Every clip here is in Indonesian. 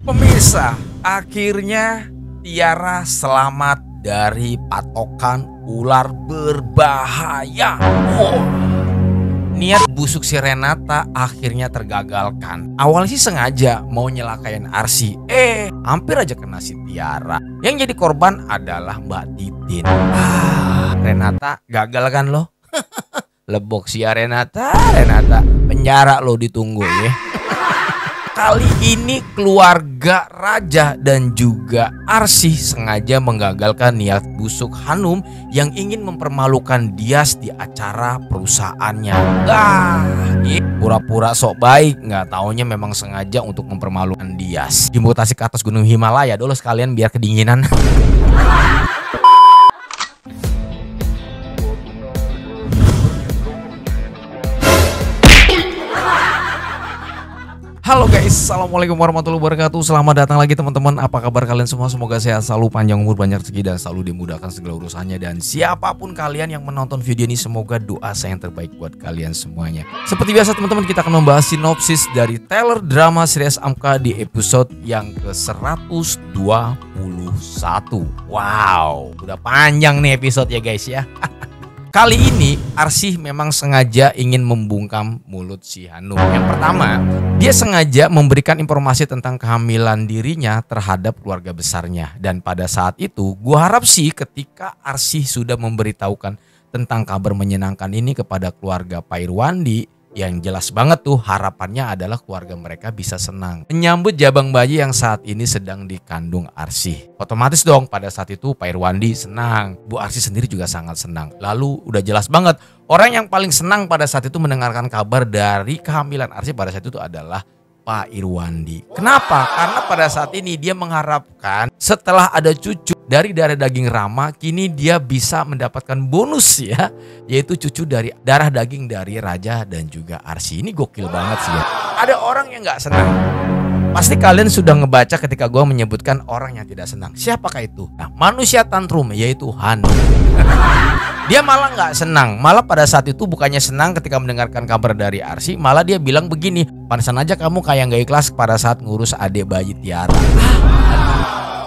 Pemirsa, akhirnya Tiara selamat dari patokan ular berbahaya. Niat busuk si Renata akhirnya tergagalkan. Awalnya sih sengaja mau nyelakain Arsy, hampir aja kena si Tiara. Yang jadi korban adalah Mbak Titin. Renata gagal kan lo? Lebok si Renata, penjara lo ditunggu ya. Kali ini keluarga Raja dan juga Arsy sengaja menggagalkan niat busuk Hanum yang ingin mempermalukan Dias di acara perusahaannya. Pura-pura sok baik, nggak taunya memang sengaja untuk mempermalukan Dias. Dimutasi ke atas gunung Himalaya dulu sekalian biar kedinginan. Halo guys, assalamualaikum warahmatullahi wabarakatuh. Selamat datang lagi teman-teman. Apa kabar kalian semua? Semoga sehat selalu, panjang umur, banyak rezeki, dan selalu dimudahkan segala urusannya. Dan siapapun kalian yang menonton video ini, semoga doa saya yang terbaik buat kalian semuanya. Seperti biasa teman-teman, kita akan membahas sinopsis dari trailer drama series Amka di episode yang ke-121. Wow, udah panjang nih episode ya guys ya. Kali ini Arsy memang sengaja ingin membungkam mulut si Hanum. Yang pertama, dia sengaja memberikan informasi tentang kehamilan dirinya terhadap keluarga besarnya. Dan pada saat itu, gua harap sih ketika Arsy sudah memberitahukan tentang kabar menyenangkan ini kepada keluarga Pak Irwandi, yang jelas banget tuh harapannya adalah keluarga mereka bisa senang menyambut jabang bayi yang saat ini sedang dikandung Arsy. Otomatis dong pada saat itu Pak Irwandi senang, Bu Arsy sendiri juga sangat senang. Lalu udah jelas banget orang yang paling senang pada saat itu mendengarkan kabar dari kehamilan Arsy pada saat itu adalah Pak Irwandi. Kenapa? Karena pada saat ini dia mengharapkan setelah ada cucu dari darah daging Rama, kini dia bisa mendapatkan bonus ya, yaitu cucu dari darah daging dari Raja dan juga Arsy. Ini gokil banget sih ya. Ada orang yang gak senang. Pasti kalian sudah ngebaca ketika gue menyebutkan orang yang tidak senang. Siapakah itu? Nah, manusia tantrum, yaitu Hanum. Dia malah nggak senang, malah pada saat itu bukannya senang ketika mendengarkan kabar dari Arsy, malah dia bilang begini, pantesan aja kamu kayak nggak ikhlas pada saat ngurus adik bayi Tiara.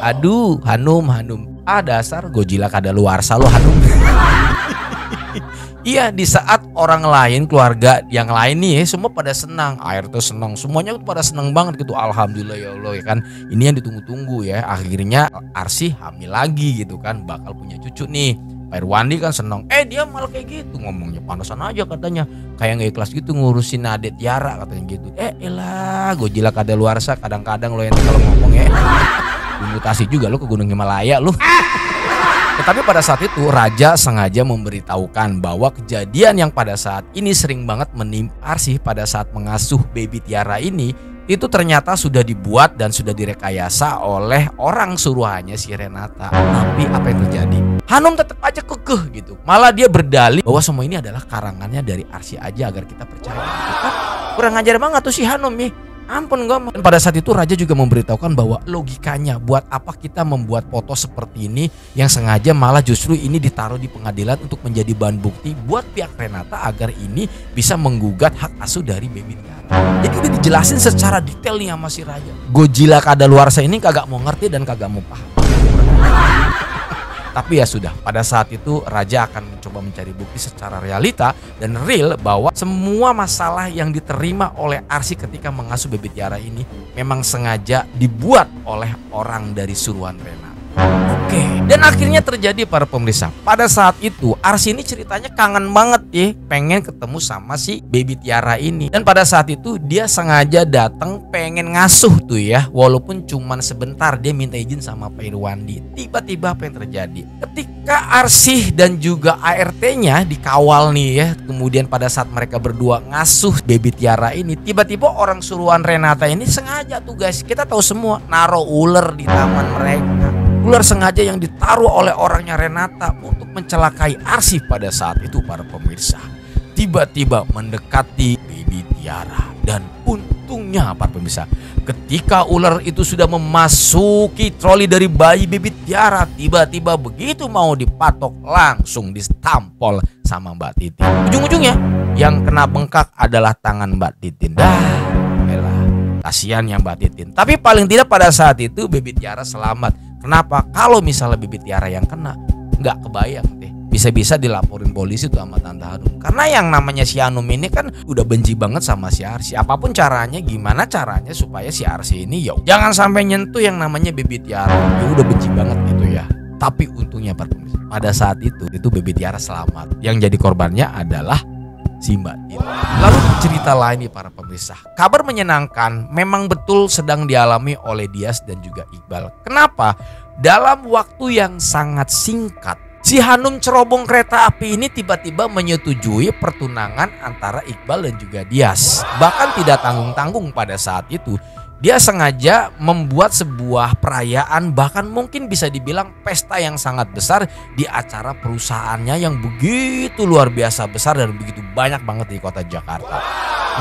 Aduh, Hanum. Dasar gojila kadaluarsa lo Hanum. Iya, di saat orang lain, keluarga yang lain nih semua pada senang, Air tuh senang, semuanya tuh pada senang banget gitu. Alhamdulillah ya Allah ya kan. Ini yang ditunggu-tunggu ya. Akhirnya Arsy hamil lagi gitu kan, bakal punya cucu nih. Pak Irwandi kan seneng, dia malah kayak gitu ngomongnya, pantesan aja katanya kayak nggak ikhlas gitu ngurusin adik Tiara katanya gitu. Elah, gojila kadaluarsa, kadang-kadang lo yang kalau ngomong ya mutasi juga lo ke gunung Himalaya lo. Tetapi pada saat itu Raja sengaja memberitahukan bahwa kejadian yang pada saat ini sering banget menimpa Arsy pada saat mengasuh baby Tiara ini, itu ternyata sudah dibuat dan sudah direkayasa oleh orang suruhannya si Renata. Tapi apa yang terjadi? Hanum tetap aja kekeh gitu. Malah dia berdalih bahwa semua ini adalah karangannya dari Arsy aja agar kita percaya gitu kan. Kurang ajar banget tuh si Hanum nih. Ampun gue. Dan pada saat itu Raja juga memberitahukan bahwa logikanya buat apa kita membuat foto seperti ini yang sengaja malah justru ini ditaruh di pengadilan untuk menjadi bahan bukti buat pihak Renata agar ini bisa menggugat hak asuh dari baby Tiara. Jadi udah dijelasin secara detail nih sama si Raja. Gojila kadaluarsa ini kagak mau ngerti dan kagak mau paham. Tapi ya sudah, pada saat itu Raja akan mencoba mencari bukti secara realita dan real bahwa semua masalah yang diterima oleh Arsy ketika mengasuh baby Tiara ini memang sengaja dibuat oleh orang dari suruhan Renata. Oke, dan akhirnya terjadi para pemirsa. Pada saat itu Arsy ini ceritanya kangen banget ya, pengen ketemu sama si baby Tiara ini. Dan pada saat itu dia sengaja datang pengen ngasuh tuh ya, walaupun cuman sebentar. Dia minta izin sama Pak Irwandi. Tiba-tiba apa yang terjadi? Ketika Arsy dan juga ART-nya dikawal nih ya, kemudian pada saat mereka berdua ngasuh baby Tiara ini, tiba-tiba orang suruhan Renata ini sengaja tuh guys, kita tahu semua, naruh ular di taman mereka. Ular sengaja yang ditaruh oleh orangnya Renata untuk mencelakai Arsy pada saat itu para pemirsa. Tiba-tiba mendekati baby Tiara. Dan untungnya para pemirsa, ketika ular itu sudah memasuki troli dari bayi baby Tiara, tiba-tiba begitu mau dipatok langsung ditampol sama Mbak Titin. Ujung-ujungnya yang kena bengkak adalah tangan Mbak Titin. kasihan yang Mbak Titin. Tapi paling tidak pada saat itu Baby Tiara selamat. Kenapa? Kalau misalnya Baby Tiara yang kena, nggak kebayang deh. Bisa-bisa dilaporin polisi tuh sama Tante Hanum. Karena yang namanya si Hanum ini kan udah benci banget sama si Arsy. Apapun caranya, gimana caranya supaya si Arsy ini jangan sampai nyentuh yang namanya Baby Tiara. Ya udah benci banget gitu ya. Tapi untungnya pada saat itu Baby Tiara selamat. Yang jadi korbannya adalah si Mbak Titin. Lalu cerita lain nih para pemirsa. Kabar menyenangkan memang betul sedang dialami oleh Dias dan juga Iqbal. Kenapa? Dalam waktu yang sangat singkat, si Hanum cerobong kereta api ini tiba-tiba menyetujui pertunangan antara Iqbal dan juga Dias. Bahkan tidak tanggung-tanggung pada saat itu. Dia sengaja membuat sebuah perayaan, bahkan mungkin bisa dibilang pesta yang sangat besar di acara perusahaannya yang begitu luar biasa besar dan begitu banyak banget di kota Jakarta.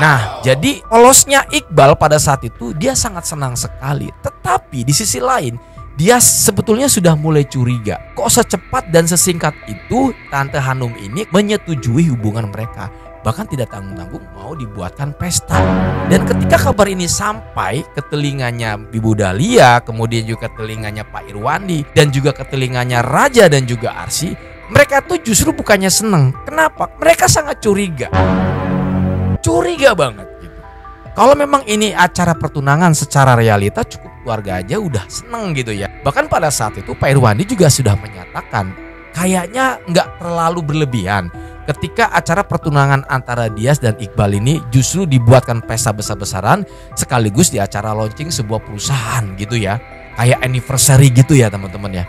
Nah, jadi polosnya Iqbal pada saat itu dia sangat senang sekali. Tetapi di sisi lain dia sebetulnya sudah mulai curiga. Kok secepat dan sesingkat itu Tante Hanum ini menyetujui hubungan mereka. Bahkan tidak tanggung-tanggung mau dibuatkan pesta. Dan ketika kabar ini sampai ke telinganya Ibu Dahlia, kemudian juga ke telinganya Pak Irwandi, dan juga ke telinganya Raja dan juga Arsy, mereka tuh justru bukannya seneng. Kenapa? Mereka sangat curiga. Curiga banget gitu. Kalau memang ini acara pertunangan secara realita, cukup keluarga aja udah seneng gitu ya. Bahkan pada saat itu Pak Irwandi juga sudah menyatakan kayaknya nggak terlalu berlebihan ketika acara pertunangan antara Dias dan Iqbal ini justru dibuatkan pesta besar-besaran sekaligus di acara launching sebuah perusahaan gitu ya. Kayak anniversary gitu ya teman-teman ya.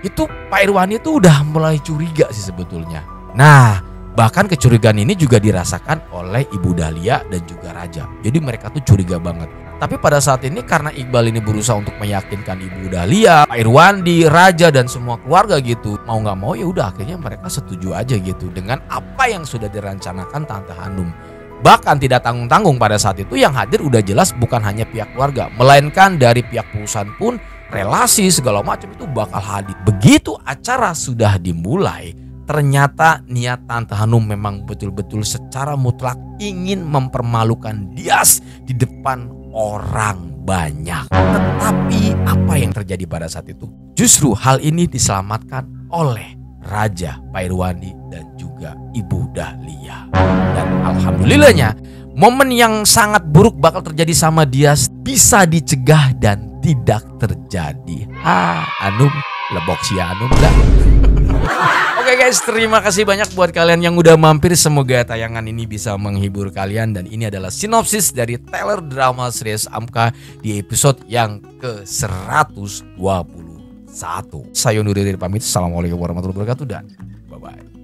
Itu Pak Irwandi itu udah mulai curiga sih sebetulnya. Nah, bahkan kecurigaan ini juga dirasakan oleh Ibu Dahlia dan juga Raja. Jadi mereka tuh curiga banget. Tapi pada saat ini karena Iqbal ini berusaha untuk meyakinkan Ibu Dahlia, Pak Irwandi, Raja dan semua keluarga gitu, mau nggak mau ya udah akhirnya mereka setuju aja gitu dengan apa yang sudah direncanakan Tante Hanum. Bahkan tidak tanggung-tanggung pada saat itu yang hadir udah jelas bukan hanya pihak keluarga, melainkan dari pihak perusahaan pun relasi segala macam itu bakal hadir. Begitu acara sudah dimulai, ternyata niat Tante Hanum memang betul-betul secara mutlak ingin mempermalukan Dias di depan orang banyak. Tetapi apa yang terjadi pada saat itu? Justru hal ini diselamatkan oleh Raja, Pak Irwandi dan juga Ibu Dahlia. Dan alhamdulillahnya momen yang sangat buruk bakal terjadi sama Dias bisa dicegah dan tidak terjadi. Hanum lebok si Hanum dah. Oke guys, terima kasih banyak buat kalian yang udah mampir. Semoga tayangan ini bisa menghibur kalian. Dan ini adalah sinopsis dari trailer drama series Amka di episode yang ke-121. Saya undur diri pamit. Assalamualaikum warahmatullahi wabarakatuh dan bye-bye.